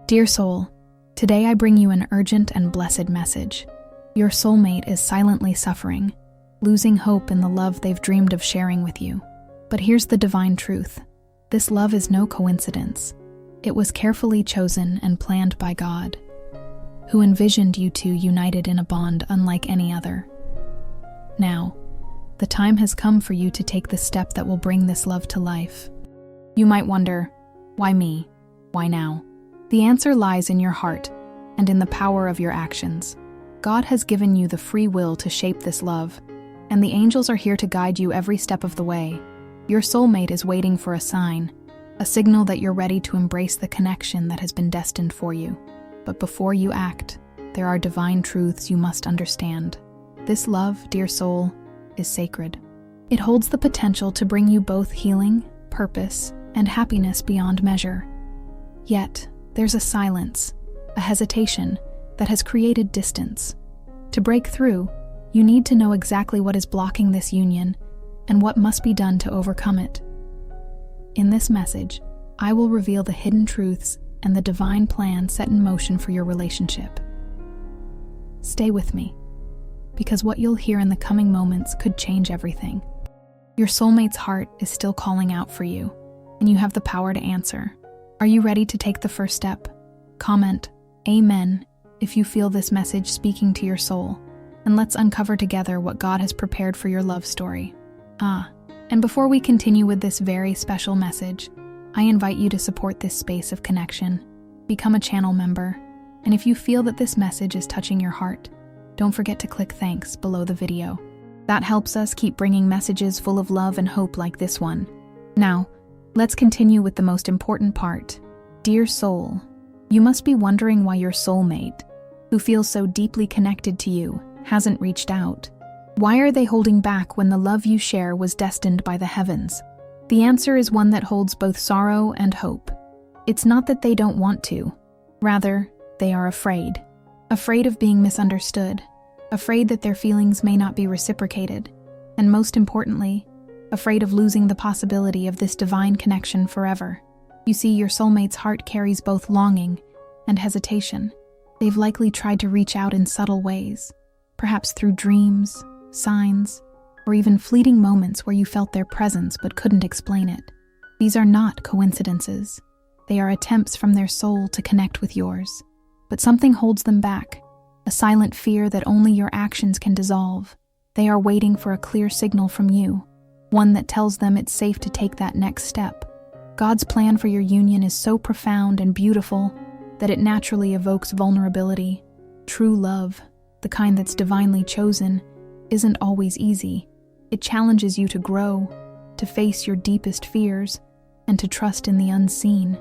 Dear soul, today I bring you an urgent and blessed message. Your soulmate is silently suffering, losing hope in the love they've dreamed of sharing with you. But here's the divine truth. This love is no coincidence. It was carefully chosen and planned by God, who envisioned you two united in a bond unlike any other. Now, the time has come for you to take the step that will bring this love to life. You might wonder, why me? Why now? The answer lies in your heart and in the power of your actions. God has given you the free will to shape this love, and the angels are here to guide you every step of the way. Your soulmate is waiting for a sign, a signal that you're ready to embrace the connection that has been destined for you. But before you act, there are divine truths you must understand. This love, dear soul, is sacred. It holds the potential to bring you both healing, purpose, and happiness beyond measure. Yet, there's a silence, a hesitation, that has created distance. To break through, you need to know exactly what is blocking this union and what must be done to overcome it. In this message, I will reveal the hidden truths and the divine plan set in motion for your relationship. Stay with me, because what you'll hear in the coming moments could change everything. Your soulmate's heart is still calling out for you, and you have the power to answer. Are you ready to take the first step? Comment Amen if you feel this message speaking to your soul, and let's uncover together what God has prepared for your love story. And before we continue with this very special message, I invite you to support this space of connection. Become a channel member, and if you feel that this message is touching your heart, don't forget to click thanks below the video. That helps us keep bringing messages full of love and hope like this one. Now, let's continue with the most important part. Dear soul, you must be wondering why your soulmate, who feels so deeply connected to you, hasn't reached out. Why are they holding back when the love you share was destined by the heavens? The answer is one that holds both sorrow and hope. It's not that they don't want to. Rather, they are afraid. Afraid of being misunderstood. Afraid that their feelings may not be reciprocated. And most importantly, afraid of losing the possibility of this divine connection forever. You see, your soulmate's heart carries both longing and hesitation. They've likely tried to reach out in subtle ways, perhaps through dreams, signs, or even fleeting moments where you felt their presence but couldn't explain it. These are not coincidences. They are attempts from their soul to connect with yours. But something holds them back, a silent fear that only your actions can dissolve. They are waiting for a clear signal from you, one that tells them it's safe to take that next step. God's plan for your union is so profound and beautiful that it naturally evokes vulnerability. True love, the kind that's divinely chosen, isn't always easy. It challenges you to grow, to face your deepest fears, and to trust in the unseen.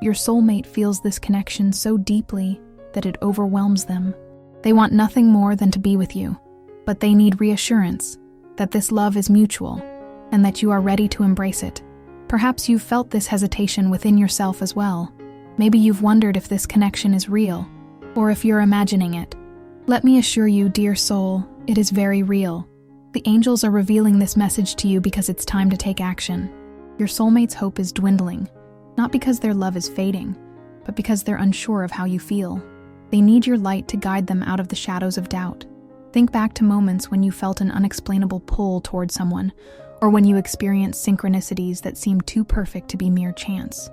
Your soulmate feels this connection so deeply that it overwhelms them. They want nothing more than to be with you, but they need reassurance that this love is mutual and that you are ready to embrace it. Perhaps you've felt this hesitation within yourself as well. Maybe you've wondered if this connection is real, or if you're imagining it. Let me assure you, dear soul, it is very real. The angels are revealing this message to you because it's time to take action. Your soulmate's hope is dwindling, not because their love is fading, but because they're unsure of how you feel. They need your light to guide them out of the shadows of doubt. Think back to moments when you felt an unexplainable pull toward someone, or when you experienced synchronicities that seemed too perfect to be mere chance.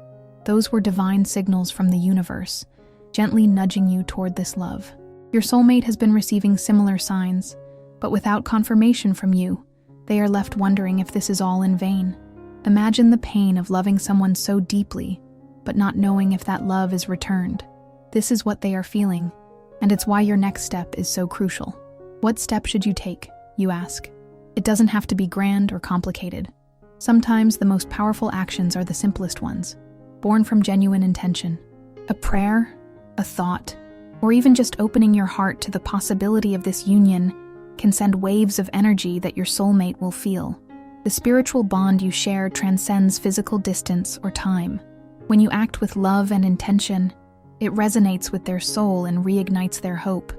Those were divine signals from the universe, gently nudging you toward this love. Your soulmate has been receiving similar signs, but without confirmation from you, they are left wondering if this is all in vain. Imagine the pain of loving someone so deeply, but not knowing if that love is returned. This is what they are feeling, and it's why your next step is so crucial. What step should you take, you ask? It doesn't have to be grand or complicated. Sometimes the most powerful actions are the simplest ones, born from genuine intention. A prayer, a thought, or even just opening your heart to the possibility of this union can send waves of energy that your soulmate will feel. The spiritual bond you share transcends physical distance or time. When you act with love and intention, it resonates with their soul and reignites their hope.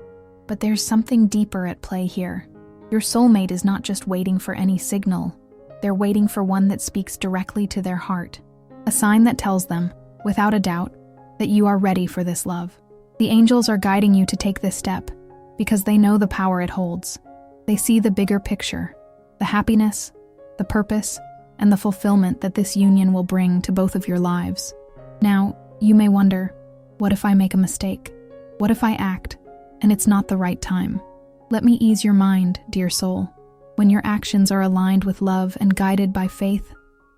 But there's something deeper at play here. Your soulmate is not just waiting for any signal. They're waiting for one that speaks directly to their heart. A sign that tells them, without a doubt, that you are ready for this love. The angels are guiding you to take this step because they know the power it holds. They see the bigger picture, the happiness, the purpose, and the fulfillment that this union will bring to both of your lives. Now, you may wonder, what if I make a mistake? What if I act, and it's not the right time? Let me ease your mind, dear soul. When your actions are aligned with love and guided by faith,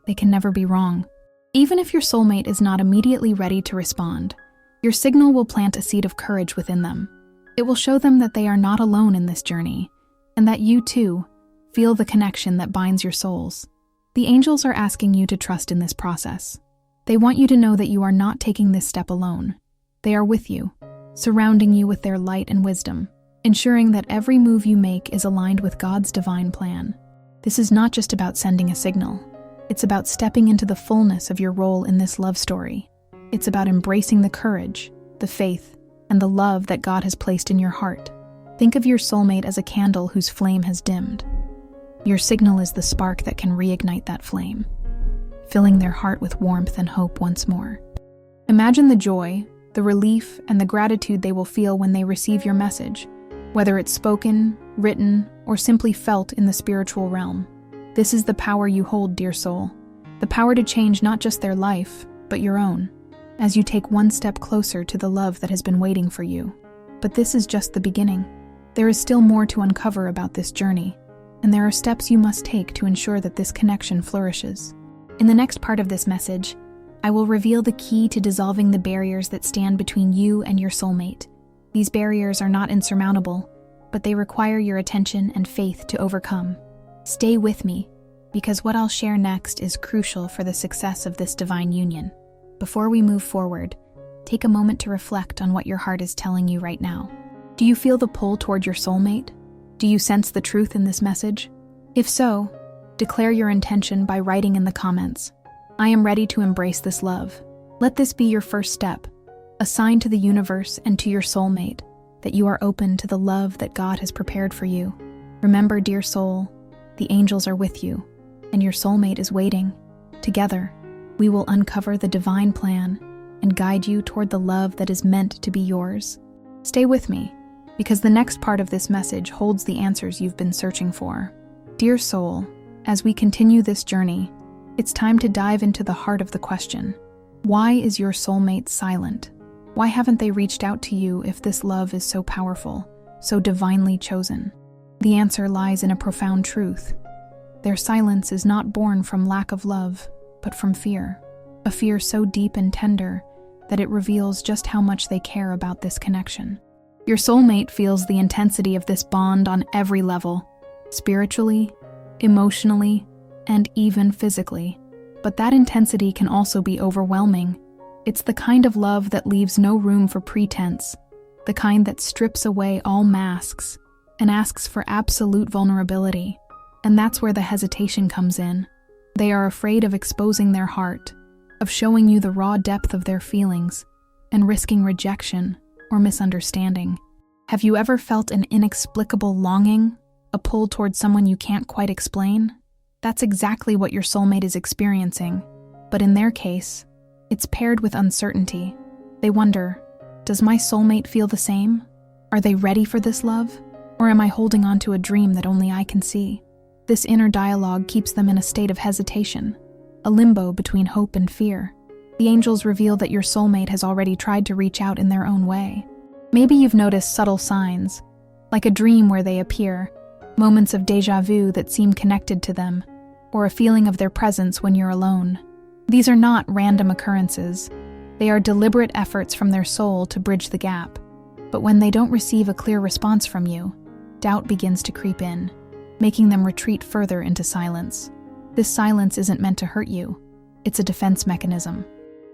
they can never be wrong. Even if your soulmate is not immediately ready to respond, your signal will plant a seed of courage within them. It will show them that they are not alone in this journey, and that you, too, feel the connection that binds your souls. The angels are asking you to trust in this process. They want you to know that you are not taking this step alone. They are with you, surrounding you with their light and wisdom, ensuring that every move you make is aligned with God's divine plan. This is not just about sending a signal. It's about stepping into the fullness of your role in this love story. It's about embracing the courage, the faith, and the love that God has placed in your heart. Think of your soulmate as a candle whose flame has dimmed. Your signal is the spark that can reignite that flame, filling their heart with warmth and hope once more. Imagine the joy, the relief, and the gratitude they will feel when they receive your message, whether it's spoken, written, or simply felt in the spiritual realm. This is the power you hold, dear soul, the power to change not just their life, but your own, as you take one step closer to the love that has been waiting for you. But this is just the beginning. There is still more to uncover about this journey, and there are steps you must take to ensure that this connection flourishes. In the next part of this message, I will reveal the key to dissolving the barriers that stand between you and your soulmate. These barriers are not insurmountable, but they require your attention and faith to overcome. Stay with me, because what I'll share next is crucial for the success of this divine union. Before we move forward, take a moment to reflect on what your heart is telling you right now. Do you feel the pull toward your soulmate? Do you sense the truth in this message? If so, declare your intention by writing in the comments, "I am ready to embrace this love." Let this be your first step, a sign to the universe and to your soulmate that you are open to the love that God has prepared for you. Remember, dear soul, the angels are with you, and your soulmate is waiting. Together, we will uncover the divine plan and guide you toward the love that is meant to be yours. Stay with me, because the next part of this message holds the answers you've been searching for. Dear soul, as we continue this journey, it's time to dive into the heart of the question. Why is your soulmate silent? Why haven't they reached out to you if this love is so powerful, so divinely chosen? The answer lies in a profound truth. Their silence is not born from lack of love, but from fear. A fear so deep and tender that it reveals just how much they care about this connection. Your soulmate feels the intensity of this bond on every level, spiritually, emotionally, and even physically. But that intensity can also be overwhelming. It's the kind of love that leaves no room for pretense, the kind that strips away all masks and asks for absolute vulnerability. And that's where the hesitation comes in. They are afraid of exposing their heart, of showing you the raw depth of their feelings, and risking rejection or misunderstanding. Have you ever felt an inexplicable longing, a pull towards someone you can't quite explain? That's exactly what your soulmate is experiencing, but in their case, it's paired with uncertainty. They wonder, does my soulmate feel the same? Are they ready for this love? Or am I holding on to a dream that only I can see? This inner dialogue keeps them in a state of hesitation, a limbo between hope and fear. The angels reveal that your soulmate has already tried to reach out in their own way. Maybe you've noticed subtle signs, like a dream where they appear, moments of déjà vu that seem connected to them, or a feeling of their presence when you're alone. These are not random occurrences. They are deliberate efforts from their soul to bridge the gap. But when they don't receive a clear response from you, doubt begins to creep in, making them retreat further into silence. This silence isn't meant to hurt you. It's a defense mechanism.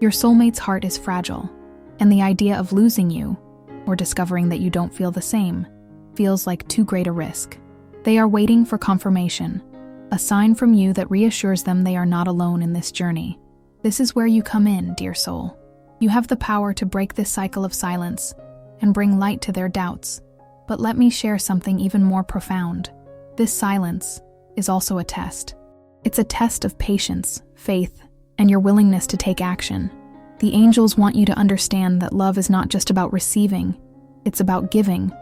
Your soulmate's heart is fragile, and the idea of losing you, or discovering that you don't feel the same, feels like too great a risk. They are waiting for confirmation, a sign from you that reassures them they are not alone in this journey. This is where you come in, dear soul. You have the power to break this cycle of silence and bring light to their doubts. But let me share something even more profound. This silence is also a test. It's a test of patience, faith, and your willingness to take action. The angels want you to understand that love is not just about receiving, it's about giving.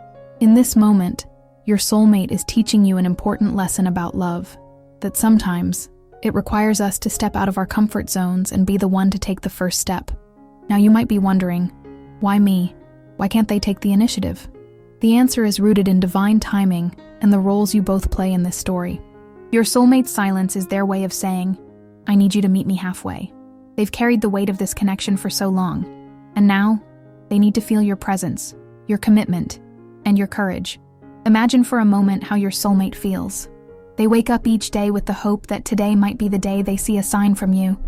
In this moment, your soulmate is teaching you an important lesson about love, that sometimes it requires us to step out of our comfort zones and be the one to take the first step. Now you might be wondering, why me? Why can't they take the initiative? The answer is rooted in divine timing and the roles you both play in this story. Your soulmate's silence is their way of saying, I need you to meet me halfway. They've carried the weight of this connection for so long, and now they need to feel your presence, your commitment, and your courage. Imagine for a moment how your soulmate feels. They wake up each day with the hope that today might be the day they see a sign from you.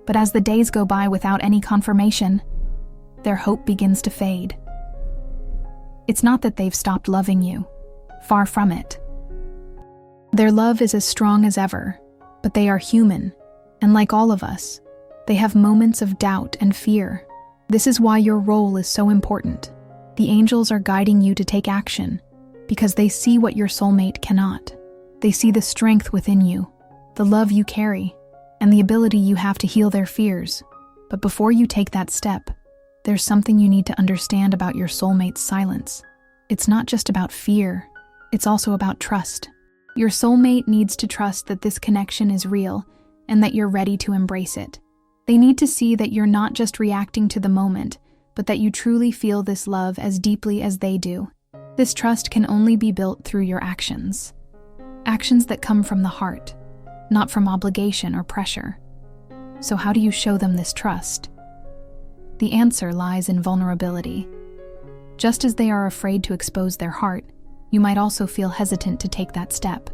But as the days go by without any confirmation, their hope begins to fade. It's not that they've stopped loving you. Far from it. Their love is as strong as ever, but they are human, and like all of us, they have moments of doubt and fear. This is why your role is so important. The angels are guiding you to take action, because they see what your soulmate cannot. They see the strength within you, the love you carry, and the ability you have to heal their fears. But before you take that step, there's something you need to understand about your soulmate's silence. It's not just about fear, it's also about trust. Your soulmate needs to trust that this connection is real and that you're ready to embrace it. They need to see that you're not just reacting to the moment, but that you truly feel this love as deeply as they do. This trust can only be built through your actions. Actions that come from the heart, not from obligation or pressure. So how do you show them this trust? The answer lies in vulnerability. Just as they are afraid to expose their heart, you might also feel hesitant to take that step.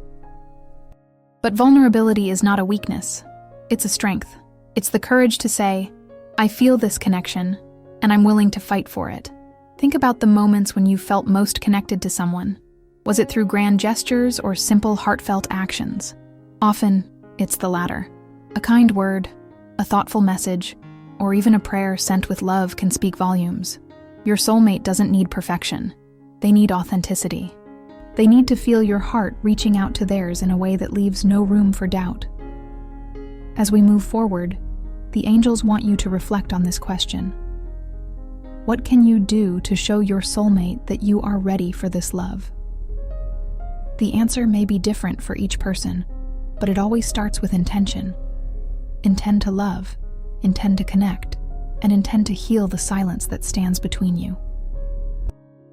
But vulnerability is not a weakness. It's a strength. It's the courage to say, I feel this connection, and I'm willing to fight for it. Think about the moments when you felt most connected to someone. Was it through grand gestures or simple heartfelt actions? Often, it's the latter. A kind word, a thoughtful message, or even a prayer sent with love can speak volumes. Your soulmate doesn't need perfection. They need authenticity. They need to feel your heart reaching out to theirs in a way that leaves no room for doubt. As we move forward, the angels want you to reflect on this question. What can you do to show your soulmate that you are ready for this love? The answer may be different for each person, but it always starts with intention. Intend to love, intend to connect, and intend to heal the silence that stands between you.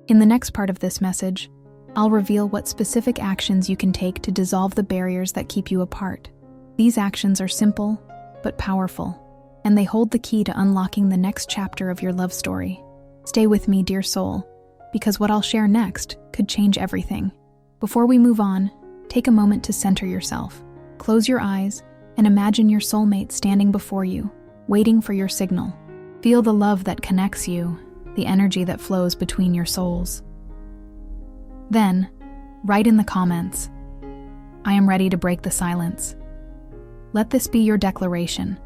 In the next part of this message, I'll reveal what specific actions you can take to dissolve the barriers that keep you apart. These actions are simple, but powerful, and they hold the key to unlocking the next chapter of your love story. Stay with me, dear soul, because what I'll share next could change everything. Before we move on, take a moment to center yourself. Close your eyes and imagine your soulmate standing before you, waiting for your signal. Feel the love that connects you, the energy that flows between your souls. Then, write in the comments, I am ready to break the silence. Let this be your declaration,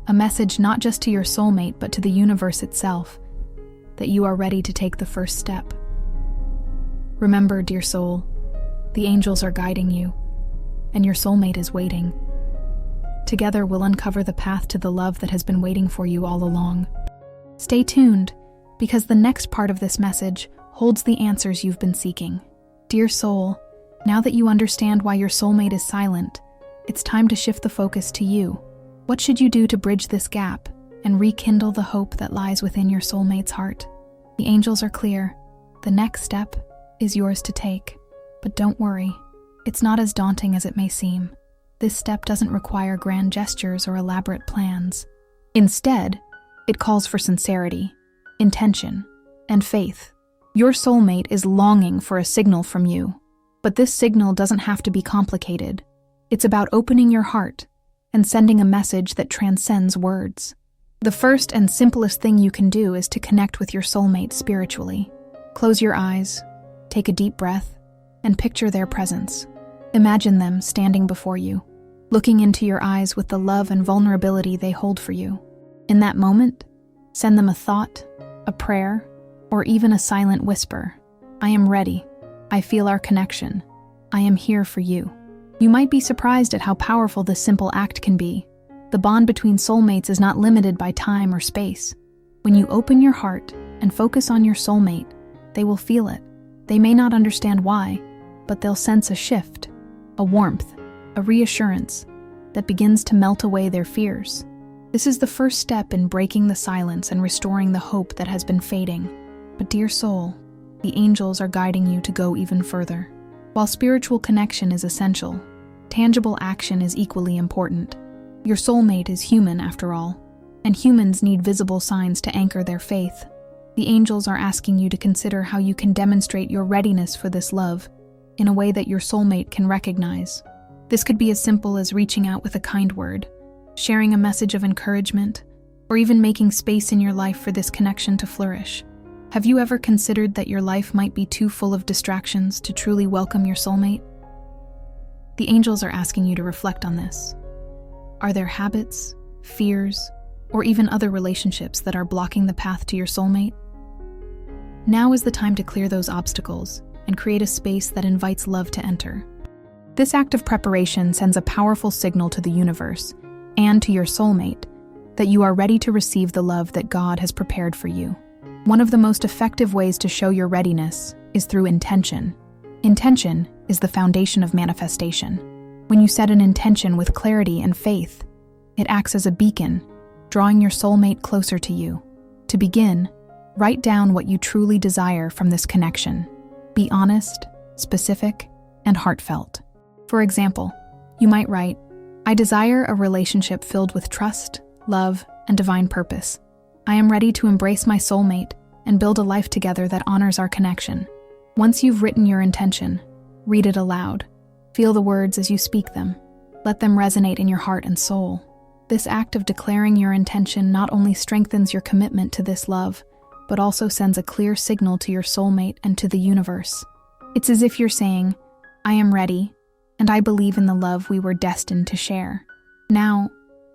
a message not just to your soulmate but to the universe itself, that you are ready to take the first step. Remember, dear soul, the angels are guiding you, and your soulmate is waiting. Together we'll uncover the path to the love that has been waiting for you all along. Stay tuned, because the next part of this message holds the answers you've been seeking. Dear soul, now that you understand why your soulmate is silent, it's time to shift the focus to you. What should you do to bridge this gap and rekindle the hope that lies within your soulmate's heart? The angels are clear. The next step is yours to take. But don't worry, it's not as daunting as it may seem. This step doesn't require grand gestures or elaborate plans. Instead, it calls for sincerity, intention, and faith. Your soulmate is longing for a signal from you, but this signal doesn't have to be complicated. It's about opening your heart and sending a message that transcends words. The first and simplest thing you can do is to connect with your soulmate spiritually. Close your eyes, take a deep breath, and picture their presence. Imagine them standing before you, looking into your eyes with the love and vulnerability they hold for you. In that moment, send them a thought, a prayer, or even a silent whisper. I am ready. I feel our connection. I am here for you. You might be surprised at how powerful this simple act can be. The bond between soulmates is not limited by time or space. When you open your heart and focus on your soulmate, they will feel it. They may not understand why, but they'll sense a shift, a warmth, a reassurance that begins to melt away their fears. This is the first step in breaking the silence and restoring the hope that has been fading. But dear soul, the angels are guiding you to go even further. While spiritual connection is essential, tangible action is equally important. Your soulmate is human after all, and humans need visible signs to anchor their faith. The angels are asking you to consider how you can demonstrate your readiness for this love in a way that your soulmate can recognize. This could be as simple as reaching out with a kind word, sharing a message of encouragement, or even making space in your life for this connection to flourish. Have you ever considered that your life might be too full of distractions to truly welcome your soulmate? The angels are asking you to reflect on this. Are there habits, fears, or even other relationships that are blocking the path to your soulmate? Now is the time to clear those obstacles and create a space that invites love to enter. This act of preparation sends a powerful signal to the universe and to your soulmate that you are ready to receive the love that God has prepared for you. One of the most effective ways to show your readiness is through intention. Intention is the foundation of manifestation. When you set an intention with clarity and faith, it acts as a beacon, drawing your soulmate closer to you. To begin, write down what you truly desire from this connection. Be honest, specific, and heartfelt. For example, you might write, "I desire a relationship filled with trust, love, and divine purpose. I am ready to embrace my soulmate and build a life together that honors our connection." Once you've written your intention, read it aloud. Feel the words as you speak them. Let them resonate in your heart and soul. This act of declaring your intention not only strengthens your commitment to this love, but also sends a clear signal to your soulmate and to the universe. It's as if you're saying, "I am ready, and I believe in the love we were destined to share." Now,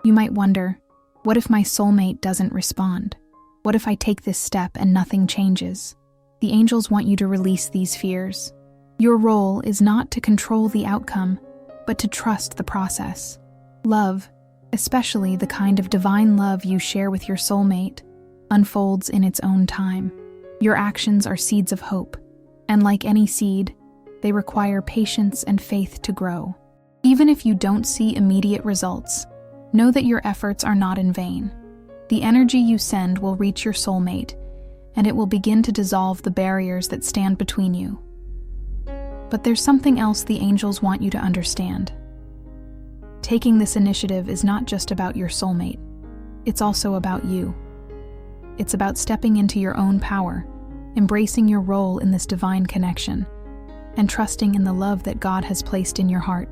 you might wonder, what if my soulmate doesn't respond? What if I take this step and nothing changes? The angels want you to release these fears. Your role is not to control the outcome, but to trust the process. Love, especially the kind of divine love you share with your soulmate, unfolds in its own time. Your actions are seeds of hope, and like any seed, they require patience and faith to grow. Even if you don't see immediate results, know that your efforts are not in vain. The energy you send will reach your soulmate, and it will begin to dissolve the barriers that stand between you. But there's something else the angels want you to understand. Taking this initiative is not just about your soulmate, it's also about you. It's about stepping into your own power, embracing your role in this divine connection, and trusting in the love that God has placed in your heart.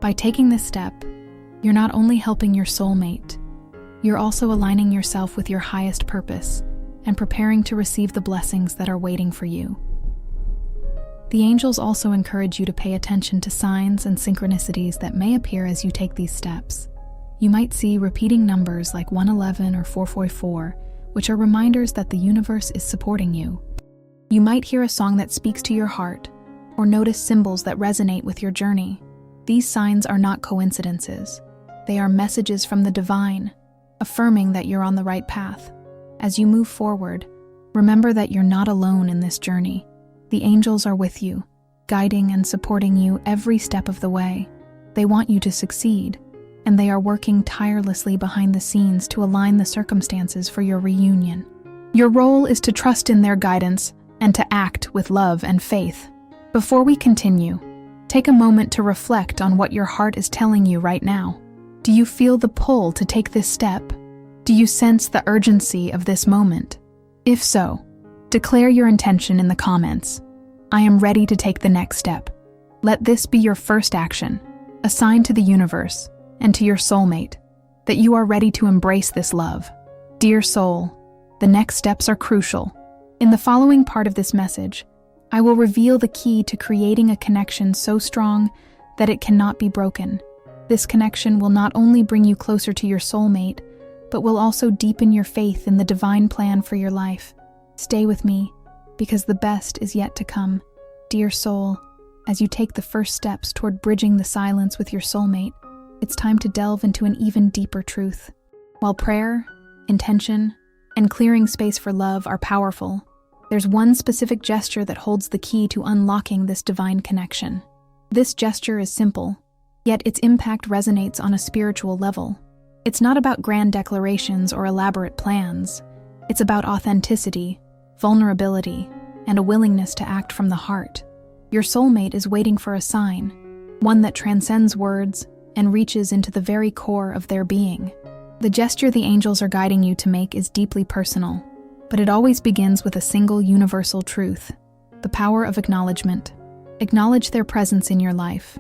By taking this step, you're not only helping your soulmate, you're also aligning yourself with your highest purpose and preparing to receive the blessings that are waiting for you. The angels also encourage you to pay attention to signs and synchronicities that may appear as you take these steps. You might see repeating numbers like 111 or 444, which are reminders that the universe is supporting you. You might hear a song that speaks to your heart, or notice symbols that resonate with your journey. These signs are not coincidences. They are messages from the divine, affirming that you're on the right path. As you move forward, remember that you're not alone in this journey. The angels are with you, guiding and supporting you every step of the way. They want you to succeed, and they are working tirelessly behind the scenes to align the circumstances for your reunion. Your role is to trust in their guidance and to act with love and faith. Before we continue, take a moment to reflect on what your heart is telling you right now. Do you feel the pull to take this step? Do you sense the urgency of this moment? If so, declare your intention in the comments. I am ready to take the next step. Let this be your first action, a sign to the universe and to your soulmate that you are ready to embrace this love. Dear soul, the next steps are crucial. In the following part of this message, I will reveal the key to creating a connection so strong that it cannot be broken. This connection will not only bring you closer to your soulmate, but will also deepen your faith in the divine plan for your life. Stay with me, because the best is yet to come. Dear soul, as you take the first steps toward bridging the silence with your soulmate, it's time to delve into an even deeper truth. While prayer, intention, and clearing space for love are powerful, there's one specific gesture that holds the key to unlocking this divine connection. This gesture is simple, yet its impact resonates on a spiritual level. It's not about grand declarations or elaborate plans. It's about authenticity, vulnerability, and a willingness to act from the heart. Your soulmate is waiting for a sign, one that transcends words and reaches into the very core of their being. The gesture the angels are guiding you to make is deeply personal, but it always begins with a single universal truth: the power of acknowledgement. Acknowledge their presence in your life,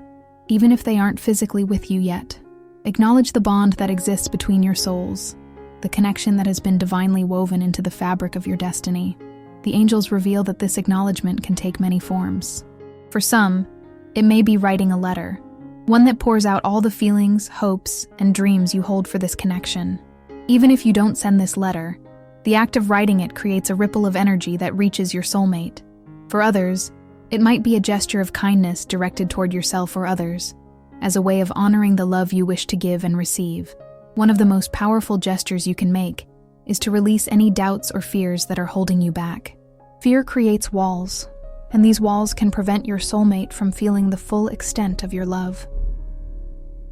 even if they aren't physically with you yet. Acknowledge the bond that exists between your souls, the connection that has been divinely woven into the fabric of your destiny. The angels reveal that this acknowledgement can take many forms. For some, it may be writing a letter, one that pours out all the feelings, hopes, and dreams you hold for this connection. Even if you don't send this letter, the act of writing it creates a ripple of energy that reaches your soulmate. For others, it might be a gesture of kindness directed toward yourself or others, as a way of honoring the love you wish to give and receive. One of the most powerful gestures you can make is to release any doubts or fears that are holding you back. Fear creates walls, and these walls can prevent your soulmate from feeling the full extent of your love.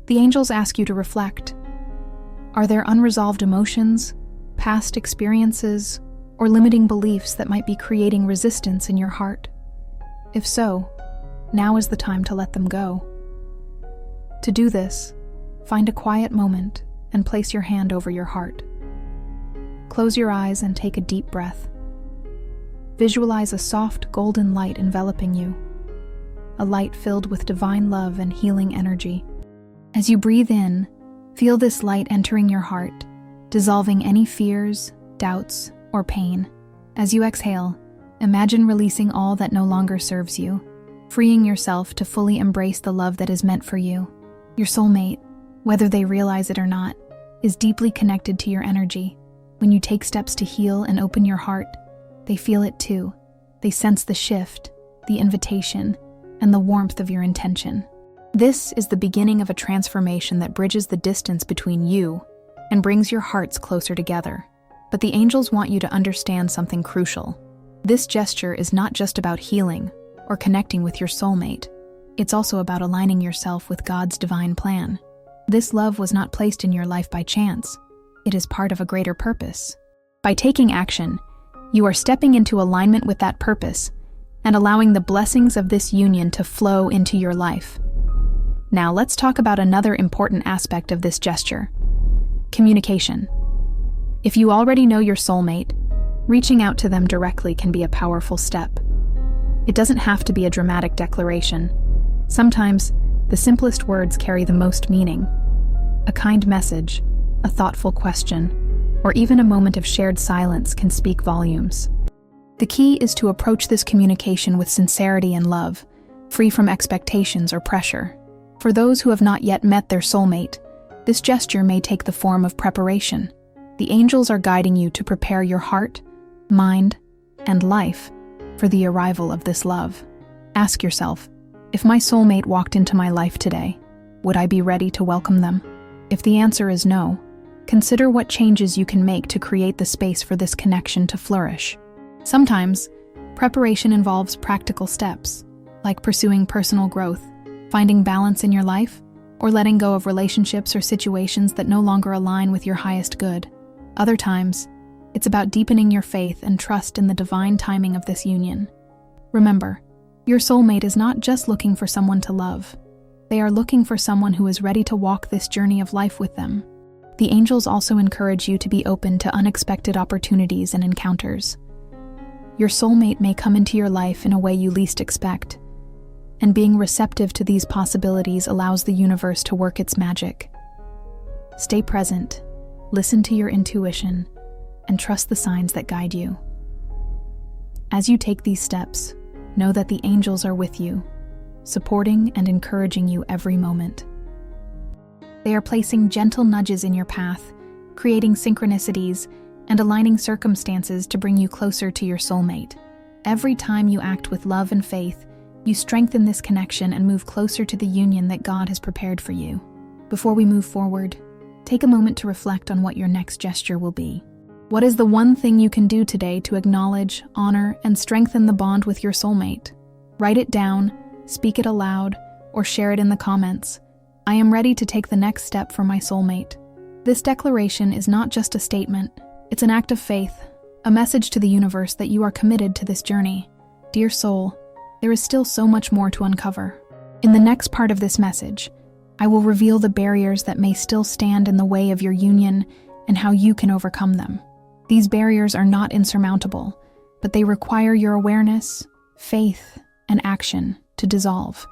The angels ask you to reflect. Are there unresolved emotions, past experiences, or limiting beliefs that might be creating resistance in your heart? If so, now is the time to let them go. To do this, find a quiet moment and place your hand over your heart. Close your eyes and take a deep breath. Visualize a soft golden light enveloping you, a light filled with divine love and healing energy. As you breathe in, feel this light entering your heart, dissolving any fears, doubts, or pain. As you exhale, imagine releasing all that no longer serves you, freeing yourself to fully embrace the love that is meant for you. Your soulmate, whether they realize it or not, is deeply connected to your energy. When you take steps to heal and open your heart, they feel it too. They sense the shift, the invitation, and the warmth of your intention. This is the beginning of a transformation that bridges the distance between you and brings your hearts closer together. But the angels want you to understand something crucial. This gesture is not just about healing or connecting with your soulmate. It's also about aligning yourself with God's divine plan. This love was not placed in your life by chance. It is part of a greater purpose. By taking action, you are stepping into alignment with that purpose and allowing the blessings of this union to flow into your life. Now let's talk about another important aspect of this gesture: communication. If you already know your soulmate, reaching out to them directly can be a powerful step. It doesn't have to be a dramatic declaration. Sometimes, the simplest words carry the most meaning. A kind message, a thoughtful question, or even a moment of shared silence can speak volumes. The key is to approach this communication with sincerity and love, free from expectations or pressure. For those who have not yet met their soulmate, this gesture may take the form of preparation. The angels are guiding you to prepare your heart, mind, and life for the arrival of this love. Ask yourself, if my soulmate walked into my life today, would I be ready to welcome them? If the answer is no, consider what changes you can make to create the space for this connection to flourish. Sometimes, preparation involves practical steps, like pursuing personal growth, finding balance in your life, or letting go of relationships or situations that no longer align with your highest good. Other times, it's about deepening your faith and trust in the divine timing of this union. Remember, your soulmate is not just looking for someone to love. They are looking for someone who is ready to walk this journey of life with them. The angels also encourage you to be open to unexpected opportunities and encounters. Your soulmate may come into your life in a way you least expect, and being receptive to these possibilities allows the universe to work its magic. Stay present, listen to your intuition, and trust the signs that guide you. As you take these steps, know that the angels are with you, supporting and encouraging you every moment. They are placing gentle nudges in your path, creating synchronicities, and aligning circumstances to bring you closer to your soulmate. Every time you act with love and faith, you strengthen this connection and move closer to the union that God has prepared for you. Before we move forward, take a moment to reflect on what your next gesture will be. What is the one thing you can do today to acknowledge, honor, and strengthen the bond with your soulmate? Write it down, speak it aloud, or share it in the comments. I am ready to take the next step for my soulmate. This declaration is not just a statement, it's an act of faith, a message to the universe that you are committed to this journey. Dear soul, there is still so much more to uncover. In the next part of this message, I will reveal the barriers that may still stand in the way of your union and how you can overcome them. These barriers are not insurmountable, but they require your awareness, faith, and action to dissolve.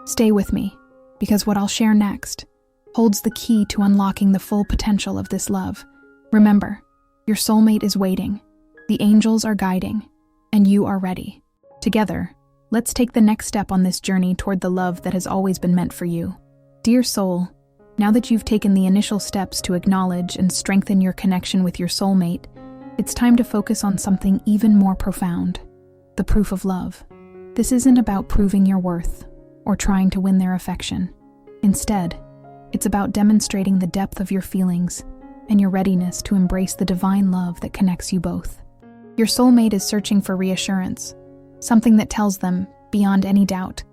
Stay with me, because what I'll share next holds the key to unlocking the full potential of this love. Remember, your soulmate is waiting, the angels are guiding, and you are ready. Together, let's take the next step on this journey toward the love that has always been meant for you. Dear soul, now that you've taken the initial steps to acknowledge and strengthen your connection with your soulmate, it's time to focus on something even more profound: the proof of love. This isn't about proving your worth or trying to win their affection. Instead, it's about demonstrating the depth of your feelings and your readiness to embrace the divine love that connects you both. Your soulmate is searching for reassurance, something that tells them, beyond any doubt,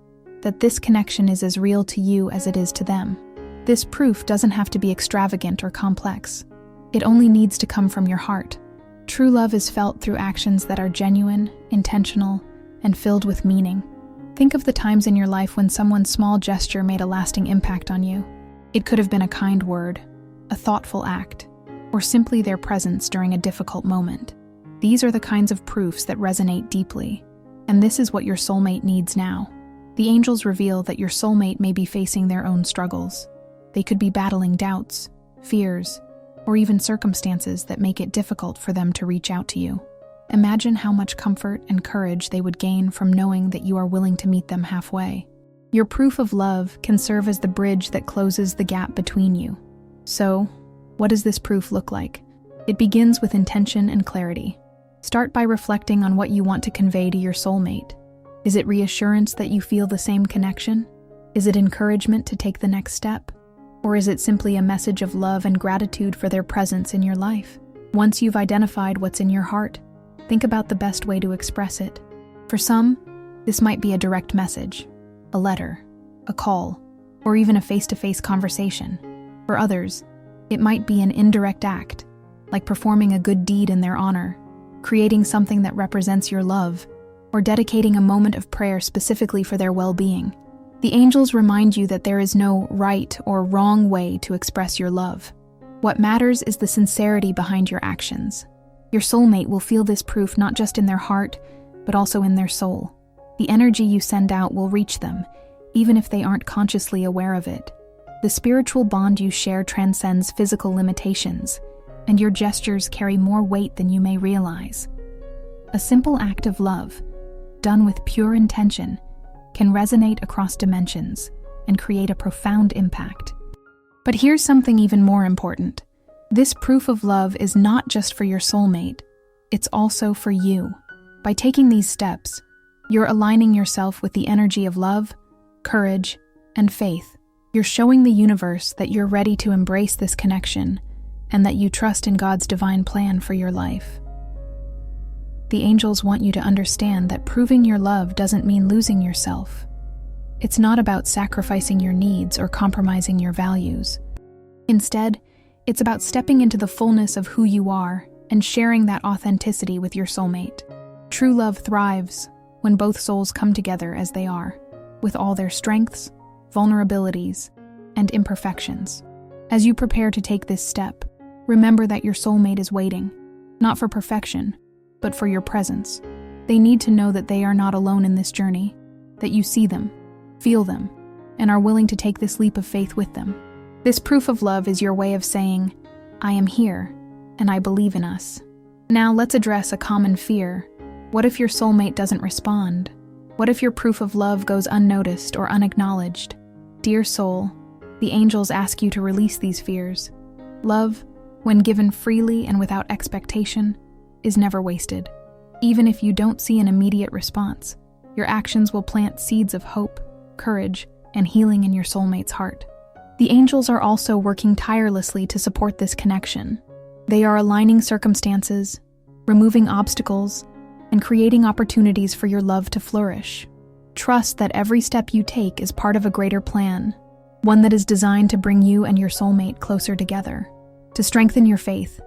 that this connection is as real to you as it is to them. This proof doesn't have to be extravagant or complex. It only needs to come from your heart. True love is felt through actions that are genuine, intentional, and filled with meaning. Think of the times in your life when someone's small gesture made a lasting impact on you. It could have been a kind word, a thoughtful act, or simply their presence during a difficult moment. These are the kinds of proofs that resonate deeply, and this is what your soulmate needs now. The angels reveal that your soulmate may be facing their own struggles. They could be battling doubts, fears, or even circumstances that make it difficult for them to reach out to you. Imagine how much comfort and courage they would gain from knowing that you are willing to meet them halfway. Your proof of love can serve as the bridge that closes the gap between you. So, what does this proof look like? It begins with intention and clarity. Start by reflecting on what you want to convey to your soulmate. Is it reassurance that you feel the same connection? Is it encouragement to take the next step? Or is it simply a message of love and gratitude for their presence in your life? Once you've identified what's in your heart, think about the best way to express it. For some, this might be a direct message, a letter, a call, or even a face-to-face conversation. For others, it might be an indirect act, like performing a good deed in their honor, creating something that represents your love, or dedicating a moment of prayer specifically for their well-being. The angels remind you that there is no right or wrong way to express your love. What matters is the sincerity behind your actions. Your soulmate will feel this proof not just in their heart, but also in their soul. The energy you send out will reach them, even if they aren't consciously aware of it. The spiritual bond you share transcends physical limitations, and your gestures carry more weight than you may realize. A simple act of love, done with pure intention, can resonate across dimensions and create a profound impact. But here's something even more important. This proof of love is not just for your soulmate, it's also for you. By taking these steps, you're aligning yourself with the energy of love, courage, and faith. You're showing the universe that you're ready to embrace this connection and that you trust in God's divine plan for your life. The angels want you to understand that proving your love doesn't mean losing yourself. It's not about sacrificing your needs or compromising your values. Instead, it's about stepping into the fullness of who you are and sharing that authenticity with your soulmate. True love thrives when both souls come together as they are, with all their strengths, vulnerabilities, and imperfections. As you prepare to take this step, remember that your soulmate is waiting, not for perfection, but for your presence. They need to know that they are not alone in this journey, that you see them, feel them, and are willing to take this leap of faith with them. This proof of love is your way of saying, I am here, and I believe in us. Now let's address a common fear. What if your soulmate doesn't respond? What if your proof of love goes unnoticed or unacknowledged? Dear soul, the angels ask you to release these fears. Love, when given freely and without expectation, is never wasted. Even if you don't see an immediate response, your actions will plant seeds of hope, courage, and healing in your soulmate's heart. The angels are also working tirelessly to support this connection. They are aligning circumstances, removing obstacles, and creating opportunities for your love to flourish. Trust that every step you take is part of a greater plan, one that is designed to bring you and your soulmate closer together. To strengthen your faith,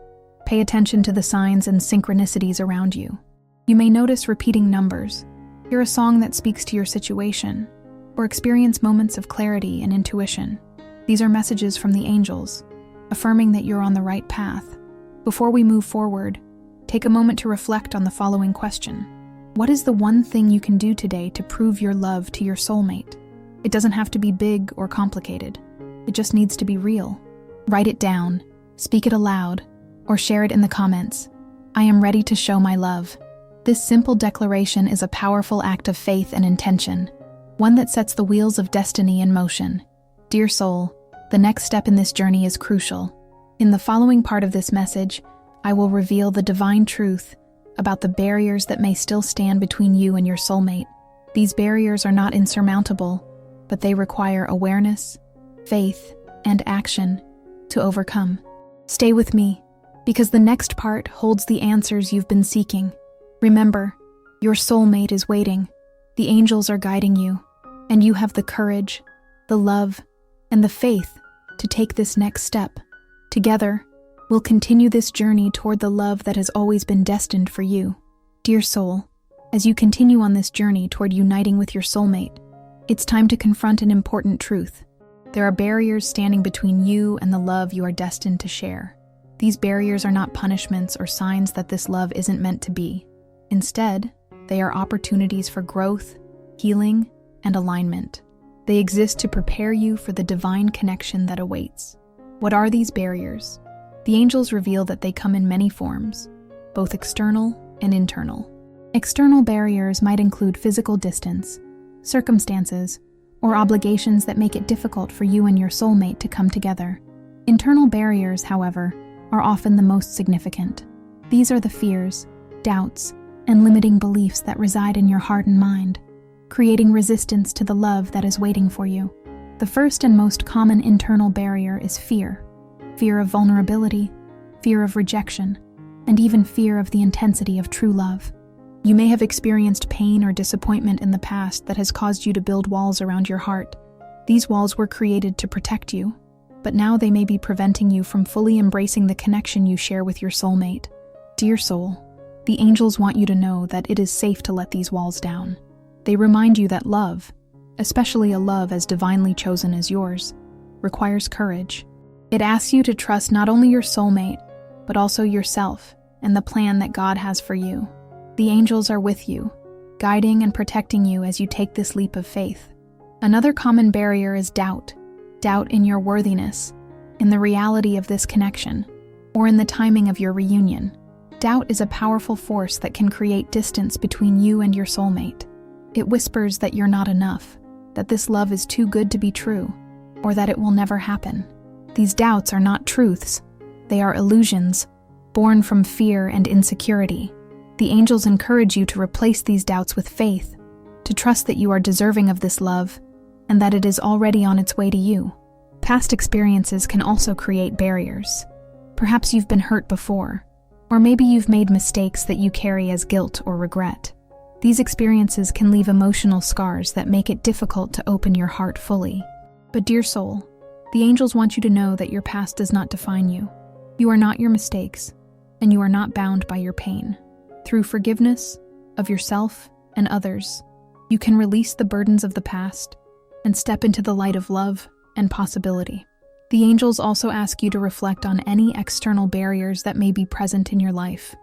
pay attention to the signs and synchronicities around you. You may notice repeating numbers, hear a song that speaks to your situation, or experience moments of clarity and intuition. These are messages from the angels, affirming that you're on the right path. Before we move forward, take a moment to reflect on the following question. What is the one thing you can do today to prove your love to your soulmate? It doesn't have to be big or complicated. It just needs to be real. Write it down, speak it aloud, or share it in the comments. I am ready to show my love. This simple declaration is a powerful act of faith and intention, one that sets the wheels of destiny in motion. Dear soul, the next step in this journey is crucial. In the following part of this message, I will reveal the divine truth about the barriers that may still stand between you and your soulmate. These barriers are not insurmountable, but they require awareness, faith, and action to overcome. Stay with me, because the next part holds the answers you've been seeking. Remember, your soulmate is waiting. The angels are guiding you, and you have the courage, the love, and the faith to take this next step. Together, we'll continue this journey toward the love that has always been destined for you. Dear soul, as you continue on this journey toward uniting with your soulmate, it's time to confront an important truth. There are barriers standing between you and the love you are destined to share. These barriers are not punishments or signs that this love isn't meant to be. Instead, they are opportunities for growth, healing, and alignment. They exist to prepare you for the divine connection that awaits. What are these barriers? The angels reveal that they come in many forms, both external and internal. External barriers might include physical distance, circumstances, or obligations that make it difficult for you and your soulmate to come together. Internal barriers, however, are often the most significant. These are the fears, doubts, and limiting beliefs that reside in your heart and mind, creating resistance to the love that is waiting for you. The first and most common internal barrier is fear. Fear of vulnerability, fear of rejection, and even fear of the intensity of true love. You may have experienced pain or disappointment in the past that has caused you to build walls around your heart. These walls were created to protect you, but now they may be preventing you from fully embracing the connection you share with your soulmate. Dear soul, the angels want you to know that it is safe to let these walls down. They remind you that love, especially a love as divinely chosen as yours, requires courage. It asks you to trust not only your soulmate, but also yourself and the plan that God has for you. The angels are with you, guiding and protecting you as you take this leap of faith. Another common barrier is doubt. Doubt in your worthiness, in the reality of this connection, or in the timing of your reunion. Doubt is a powerful force that can create distance between you and your soulmate. It whispers that you're not enough, that this love is too good to be true, or that it will never happen. These doubts are not truths. They are illusions, born from fear and insecurity. The angels encourage you to replace these doubts with faith, to trust that you are deserving of this love, and that it is already on its way to you. Past experiences can also create barriers. Perhaps you've been hurt before, or maybe you've made mistakes that you carry as guilt or regret. These experiences can leave emotional scars that make it difficult to open your heart fully. But dear soul, the angels want you to know that your past does not define you. You are not your mistakes, and you are not bound by your pain. Through forgiveness of yourself and others, you can release the burdens of the past and step into the light of love and possibility. The angels also ask you to reflect on any external barriers that may be present in your life.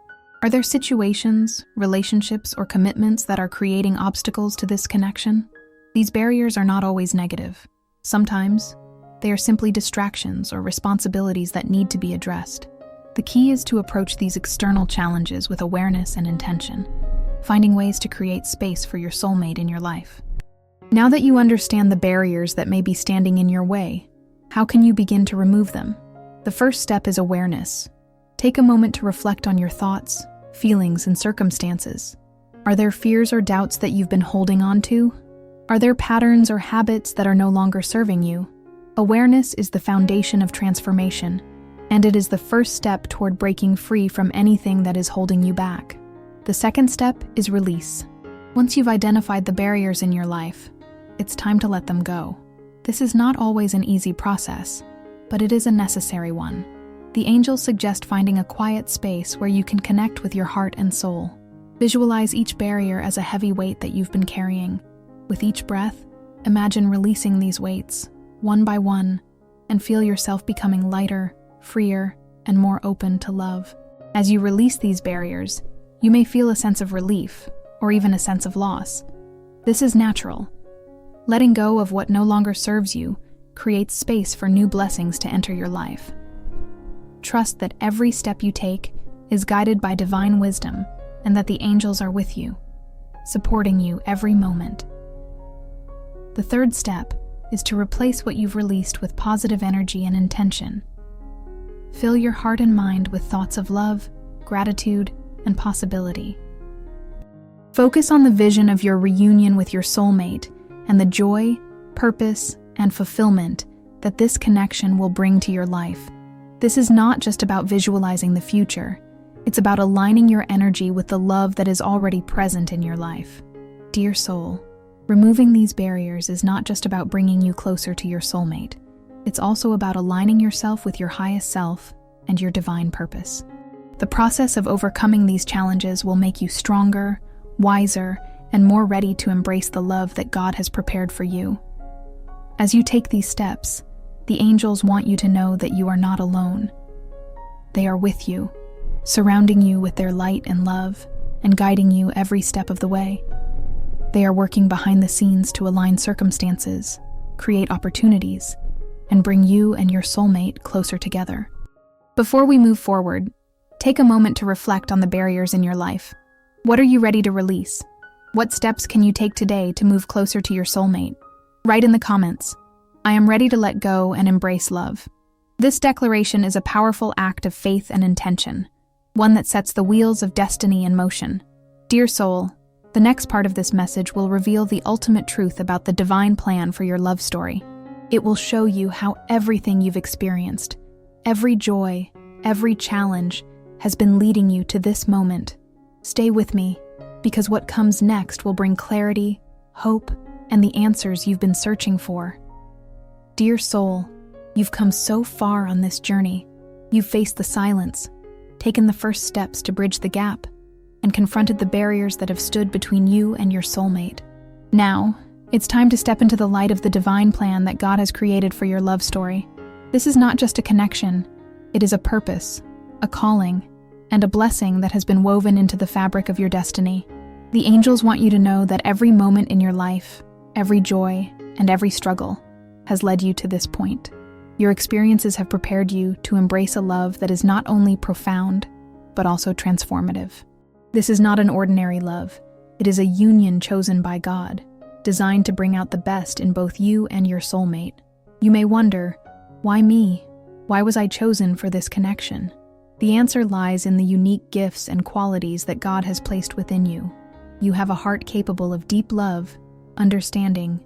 Are there situations, relationships, or commitments that are creating obstacles to this connection? These barriers are not always negative. Sometimes, they are simply distractions or responsibilities that need to be addressed. The key is to approach these external challenges with awareness and intention, finding ways to create space for your soulmate in your life. Now that you understand the barriers that may be standing in your way, how can you begin to remove them? The first step is awareness. Take a moment to reflect on your thoughts, feelings, and circumstances. Are there fears or doubts that you've been holding on to? Are there patterns or habits that are no longer serving you? Awareness is the foundation of transformation, and it is the first step toward breaking free from anything that is holding you back. The second step is release. Once you've identified the barriers in your life, it's time to let them go. This is not always an easy process, but it is a necessary one. The angels suggest finding a quiet space where you can connect with your heart and soul. Visualize each barrier as a heavy weight that you've been carrying. With each breath, imagine releasing these weights, one by one, and feel yourself becoming lighter, freer, and more open to love. As you release these barriers, you may feel a sense of relief, or even a sense of loss. This is natural. Letting go of what no longer serves you creates space for new blessings to enter your life. Trust that every step you take is guided by divine wisdom and that the angels are with you, supporting you every moment. The third step is to replace what you've released with positive energy and intention. Fill your heart and mind with thoughts of love, gratitude, and possibility. Focus on the vision of your reunion with your soulmate and the joy, purpose, and fulfillment that this connection will bring to your life. This is not just about visualizing the future. It's about aligning your energy with the love that is already present in your life. Dear soul, removing these barriers is not just about bringing you closer to your soulmate. It's also about aligning yourself with your highest self and your divine purpose. The process of overcoming these challenges will make you stronger, wiser, and more ready to embrace the love that God has prepared for you. As you take these steps, the angels want you to know that you are not alone. They are with you, surrounding you with their light and love, and guiding you every step of the way. They are working behind the scenes to align circumstances, create opportunities, and bring you and your soulmate closer together. Before we move forward, take a moment to reflect on the barriers in your life. What are you ready to release? What steps can you take today to move closer to your soulmate? Write in the comments, "I am ready to let go and embrace love." This declaration is a powerful act of faith and intention, one that sets the wheels of destiny in motion. Dear soul, the next part of this message will reveal the ultimate truth about the divine plan for your love story. It will show you how everything you've experienced, every joy, every challenge, has been leading you to this moment. Stay with me, because what comes next will bring clarity, hope, and the answers you've been searching for. Dear soul, you've come so far on this journey. You've faced the silence, taken the first steps to bridge the gap, and confronted the barriers that have stood between you and your soulmate. Now, it's time to step into the light of the divine plan that God has created for your love story. This is not just a connection, it is a purpose, a calling, and a blessing that has been woven into the fabric of your destiny. The angels want you to know that every moment in your life, every joy, and every struggle has led you to this point. Your experiences have prepared you to embrace a love that is not only profound, but also transformative. This is not an ordinary love. It is a union chosen by God, designed to bring out the best in both you and your soulmate. You may wonder, why me? Why was I chosen for this connection? The answer lies in the unique gifts and qualities that God has placed within you. You have a heart capable of deep love, understanding,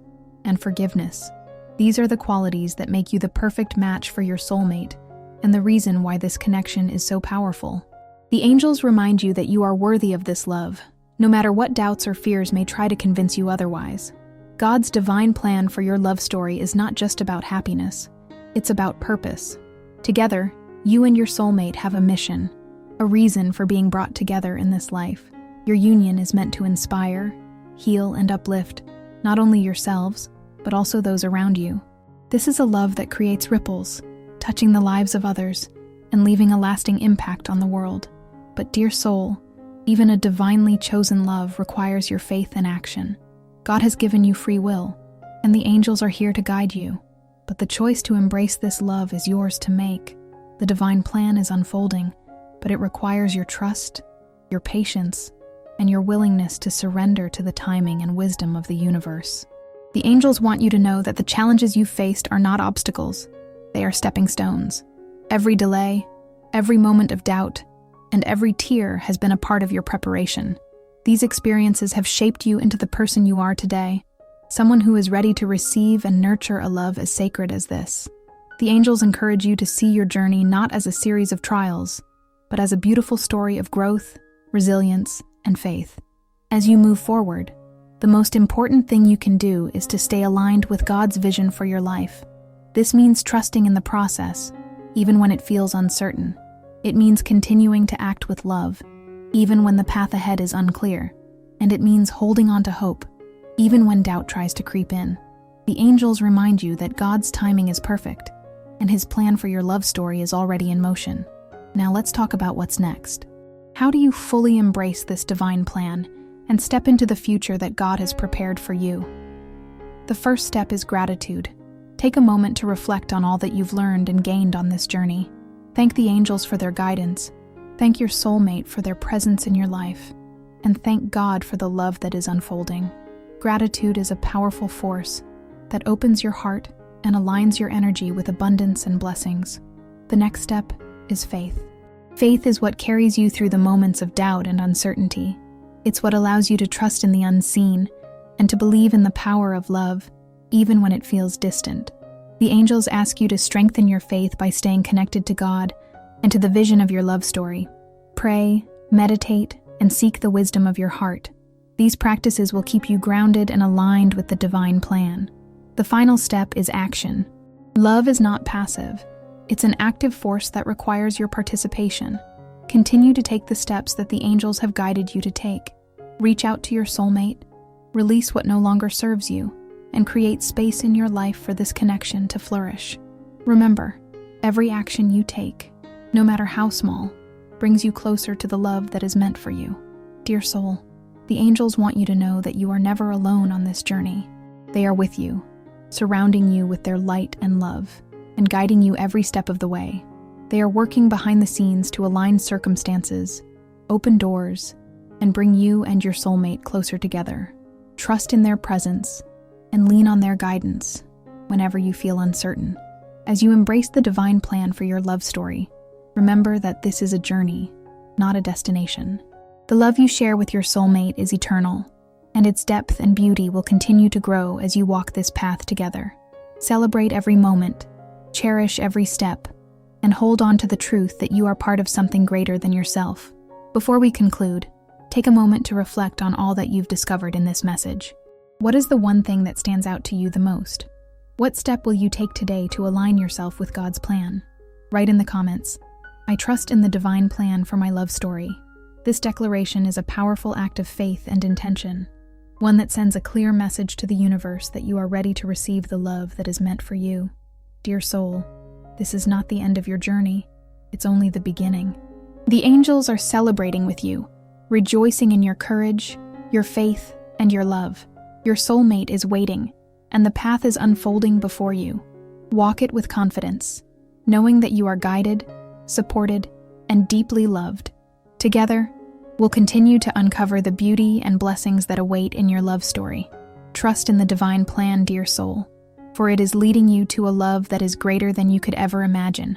and forgiveness. These are the qualities that make you the perfect match for your soulmate, and the reason why this connection is so powerful. The angels remind you that you are worthy of this love, no matter what doubts or fears may try to convince you otherwise. God's divine plan for your love story is not just about happiness, it's about purpose. Together, you and your soulmate have a mission, a reason for being brought together in this life. Your union is meant to inspire, heal, and uplift not only yourselves, but also those around you. This is a love that creates ripples, touching the lives of others and leaving a lasting impact on the world. But dear soul, even a divinely chosen love requires your faith and action. God has given you free will, and the angels are here to guide you. But the choice to embrace this love is yours to make. The divine plan is unfolding, but it requires your trust, your patience, and your willingness to surrender to the timing and wisdom of the universe. The angels want you to know that the challenges you've faced are not obstacles, they are stepping stones. Every delay, every moment of doubt, and every tear has been a part of your preparation. These experiences have shaped you into the person you are today, someone who is ready to receive and nurture a love as sacred as this. The angels encourage you to see your journey not as a series of trials, but as a beautiful story of growth, resilience, and faith. As you move forward, the most important thing you can do is to stay aligned with God's vision for your life. This means trusting in the process, even when it feels uncertain. It means continuing to act with love, even when the path ahead is unclear. And it means holding on to hope, even when doubt tries to creep in. The angels remind you that God's timing is perfect, and His plan for your love story is already in motion. Now let's talk about what's next. How do you fully embrace this divine plan and step into the future that God has prepared for you? The first step is gratitude. Take a moment to reflect on all that you've learned and gained on this journey. Thank the angels for their guidance. Thank your soulmate for their presence in your life. And thank God for the love that is unfolding. Gratitude is a powerful force that opens your heart and aligns your energy with abundance and blessings. The next step is faith. Faith is what carries you through the moments of doubt and uncertainty. It's what allows you to trust in the unseen and to believe in the power of love, even when it feels distant. The angels ask you to strengthen your faith by staying connected to God and to the vision of your love story. Pray, meditate, and seek the wisdom of your heart. These practices will keep you grounded and aligned with the divine plan. The final step is action. Love is not passive. It's an active force that requires your participation. Continue to take the steps that the angels have guided you to take. Reach out to your soulmate, release what no longer serves you, and create space in your life for this connection to flourish. Remember, every action you take, no matter how small, brings you closer to the love that is meant for you. Dear soul, the angels want you to know that you are never alone on this journey. They are with you, surrounding you with their light and love, and guiding you every step of the way. They are working behind the scenes to align circumstances, open doors, and bring you and your soulmate closer together. Trust in their presence and lean on their guidance whenever you feel uncertain. As you embrace the divine plan for your love story, remember that this is a journey, not a destination. The love you share with your soulmate is eternal, and its depth and beauty will continue to grow as you walk this path together. Celebrate every moment, cherish every step, and hold on to the truth that you are part of something greater than yourself. Before we conclude, take a moment to reflect on all that you've discovered in this message. What is the one thing that stands out to you the most? What step will you take today to align yourself with God's plan? Write in the comments, "I trust in the divine plan for my love story." This declaration is a powerful act of faith and intention, one that sends a clear message to the universe that you are ready to receive the love that is meant for you. Dear soul, this is not the end of your journey, it's only the beginning. The angels are celebrating with you, rejoicing in your courage, your faith, and your love. Your soulmate is waiting, and the path is unfolding before you. Walk it with confidence, knowing that you are guided, supported, and deeply loved. Together, we'll continue to uncover the beauty and blessings that await in your love story. Trust in the divine plan, dear soul, for it is leading you to a love that is greater than you could ever imagine.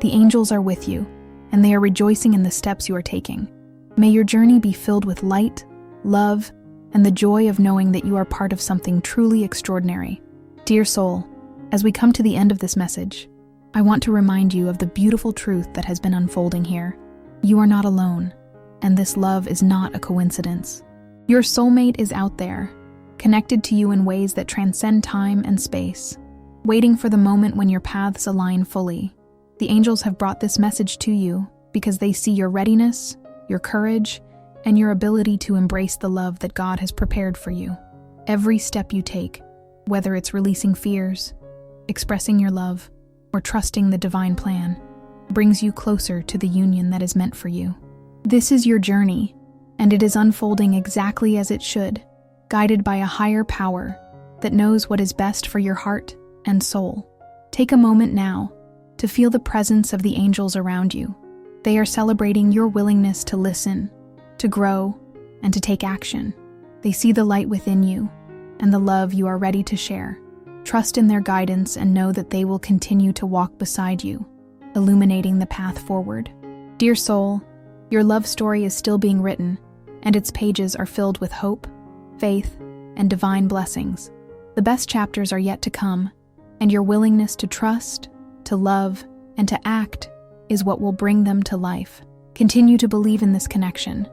The angels are with you, and they are rejoicing in the steps you are taking. May your journey be filled with light, love, and the joy of knowing that you are part of something truly extraordinary. Dear soul, as we come to the end of this message, I want to remind you of the beautiful truth that has been unfolding here. You are not alone, and this love is not a coincidence. Your soulmate is out there, connected to you in ways that transcend time and space, waiting for the moment when your paths align fully. The angels have brought this message to you because they see your readiness, your courage, and your ability to embrace the love that God has prepared for you. Every step you take, whether it's releasing fears, expressing your love, or trusting the divine plan, brings you closer to the union that is meant for you. This is your journey, and it is unfolding exactly as it should, guided by a higher power that knows what is best for your heart and soul. Take a moment now to feel the presence of the angels around you. They are celebrating your willingness to listen, to grow, and to take action. They see the light within you and the love you are ready to share. Trust in their guidance and know that they will continue to walk beside you, illuminating the path forward. Dear soul, your love story is still being written, and its pages are filled with hope, faith, and divine blessings. The best chapters are yet to come, and your willingness to trust, to love, and to act is what will bring them to life. Continue to believe in this connection,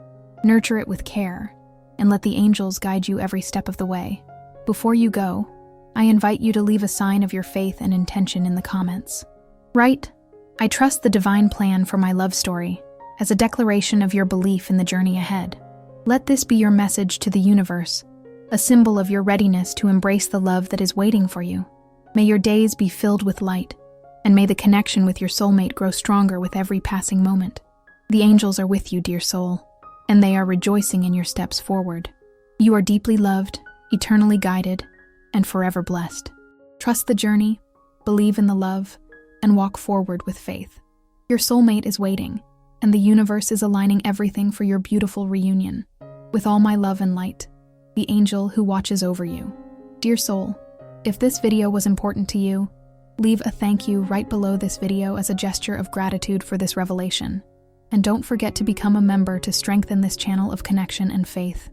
nurture it with care, and let the angels guide you every step of the way. Before you go, I invite you to leave a sign of your faith and intention in the comments. Write, "I trust the divine plan for my love story," as a declaration of your belief in the journey ahead. Let this be your message to the universe, a symbol of your readiness to embrace the love that is waiting for you. May your days be filled with light, and may the connection with your soulmate grow stronger with every passing moment. The angels are with you, dear soul, and they are rejoicing in your steps forward. You are deeply loved, eternally guided, and forever blessed. Trust the journey, believe in the love, and walk forward with faith. Your soulmate is waiting, and the universe is aligning everything for your beautiful reunion. With all my love and light, the angel who watches over you. Dear soul, if this video was important to you, leave a thank you right below this video as a gesture of gratitude for this revelation. And don't forget to become a member to strengthen this channel of connection and faith.